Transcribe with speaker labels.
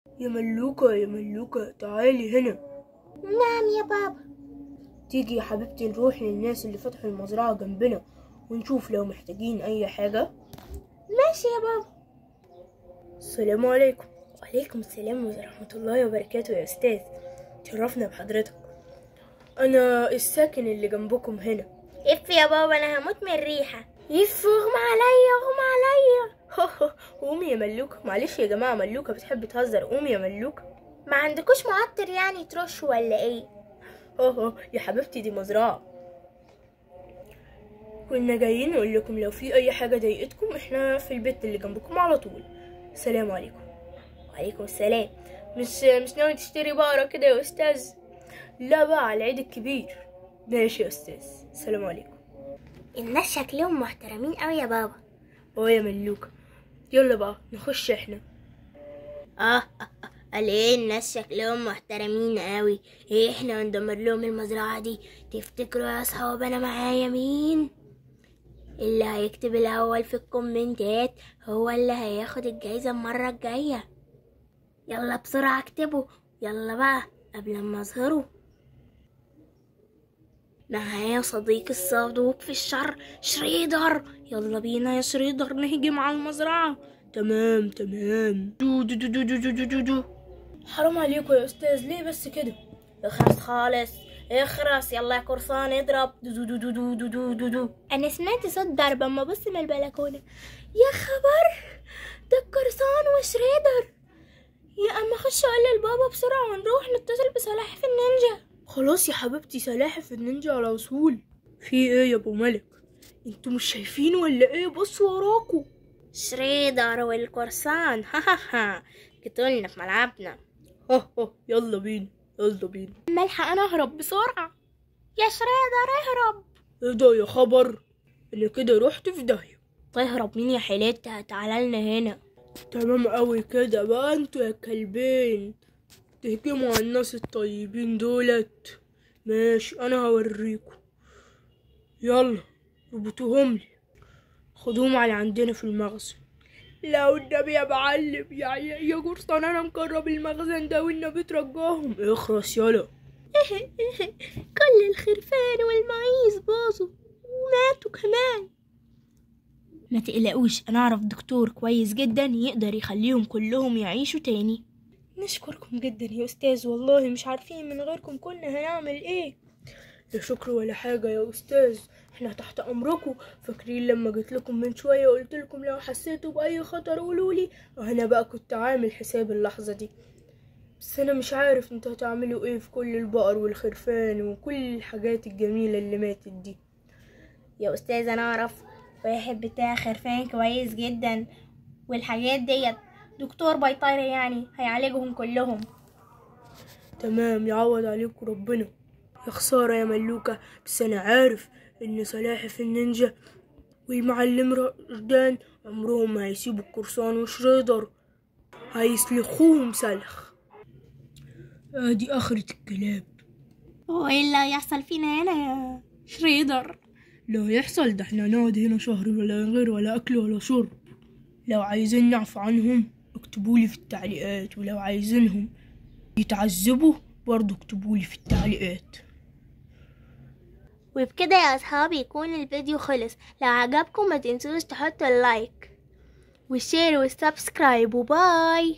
Speaker 1: يا ملوكة يا ملوكة تعالي هنا.
Speaker 2: نعم يا بابا.
Speaker 1: تيجي يا حبيبتي نروح للناس اللي فتحوا المزرعة جنبنا ونشوف لو محتاجين أي حاجة.
Speaker 2: ماشي يا بابا.
Speaker 1: السلام عليكم. وعليكم السلام ورحمة الله وبركاته يا أستاذ، تشرفنا بحضرتك. أنا الساكن اللي جنبكم هنا.
Speaker 2: اف يا بابا أنا هموت من الريحة. اغمى عليا اغمى عليا.
Speaker 1: قومي يا ملوكة، معلش يا جماعة ملوكة بتحب تهزر. قومي يا ملوكة.
Speaker 2: ما عندكوش معطر يعني ترش ولا ايه؟
Speaker 1: يا حبيبتي دي مزرعة، كنا جايين نقول لكم لو في أي حاجة ضايقتكم احنا في البيت اللي جنبكم على طول. السلام عليكم.
Speaker 2: وعليكم السلام.
Speaker 1: مش ناوي تشتري بقرة كده يا أستاذ؟ لا بقى على العيد الكبير. ماشي يا أستاذ، السلام عليكم.
Speaker 2: الناس شكلهم محترمين قوي يا بابا.
Speaker 1: يا ملوكة يلا بقى نخش احنا.
Speaker 2: قال ايه الناس شكلهم محترمين قوي؟ ايه احنا هندمر لهم المزرعة دي؟ تفتكروا يا اصحاب انا معايا مين؟ اللي هيكتب الاول في الكومنتات هو اللي هياخد الجايزة المرة الجاية. يلا بسرعة اكتبوا، يلا بقى قبل ما اظهروا. معايا صديقي الصدوق في الشر شريدر. يلا بينا يا شريدر نهجم على المزرعة.
Speaker 1: تمام. دو دو دو دو دو دو دو دو. حرام عليكم يا أستاذ، ليه بس كده؟
Speaker 2: اخرس خالص اخرس. يلا يا قرصان اضرب.
Speaker 1: دو دو دو دو دو دو دو.
Speaker 2: انا سمعت صوت ضرب اما بص من البلكونه. يا خبر، ده القرصان وشريدر. يا اما خش اقول للبابا بسرعه ونروح نتصل بسلاحف النينجا.
Speaker 1: خلاص يا حبيبتي سلاحف النينجا على وصول. في ايه يا ابو ملك؟ انتوا مش شايفين ولا ايه؟ بصوا وراكوا.
Speaker 2: شريدر والقرصان قتلنا في ملعبنا.
Speaker 1: يلا بينا يلا بينا.
Speaker 2: ملحق انا اهرب بسرعه. يا شريدر اهرب.
Speaker 1: ايه ده يا خبر؟ انا كده رحت في داهيه.
Speaker 2: تهرب مين يا حيلتها؟ تعالى لنا هنا.
Speaker 1: تمام قوي كده بقى انتوا يا كلبين تهجموا على الناس الطيبين دولت. ماشي انا هوريكم. يلا ربطوهم لي، خدوهم على عندنا في المخزن. لو النبي يا معلم يا قرصان انا مقرب المخزن ده والنبي ترجاهم. اخرس يلا.
Speaker 2: كل الخرفان والمعيز باظوا وماتوا كمان.
Speaker 1: ما تقلقوش، انا اعرف دكتور كويس جدا يقدر يخليهم كلهم يعيشوا تاني. نشكركم جدا يا استاذ، والله مش عارفين من غيركم كنا هنعمل ايه. لا شكر ولا حاجة يا استاذ، احنا تحت امركم. فاكرين لما جيت لكم من شوية وقلت لكم لو حسيتوا باي خطر قولولي؟ انا بقى كنت عامل حساب اللحظة دي، بس انا مش عارف انتوا هتعملوا ايه في كل البقر والخرفان وكل الحاجات الجميلة اللي ماتت دي.
Speaker 2: يا استاذ انا اعرف واحد بتاع خرفان كويس جدا، والحاجات ديت دكتور بيطري يعني هيعالجهم كلهم.
Speaker 1: تمام يعوض عليكم ربنا. يا خسارة يا ملوكة، بس انا عارف ان سلاحف النينجا والمعلم رشدان عمرهم ما هيسيبوا القرصان وشريدر، هيسلخوهم سلخ. ادي اخرة الكلاب.
Speaker 2: وايه اللي هيحصل فينا هنا يا شريدر؟
Speaker 1: لا يحصل، ده احنا نقعد هنا شهر ولا غير ولا اكل ولا شرب. لو عايزين نعفو عنهم اكتبولي في التعليقات، ولو عايزينهم يتعذبوا برضو اكتبولي في التعليقات.
Speaker 2: وبكده يا اصحابي يكون الفيديو خلص. لو عجبكم ما تنسوش تحطوا اللايك والشير والسبسكرايب وباي.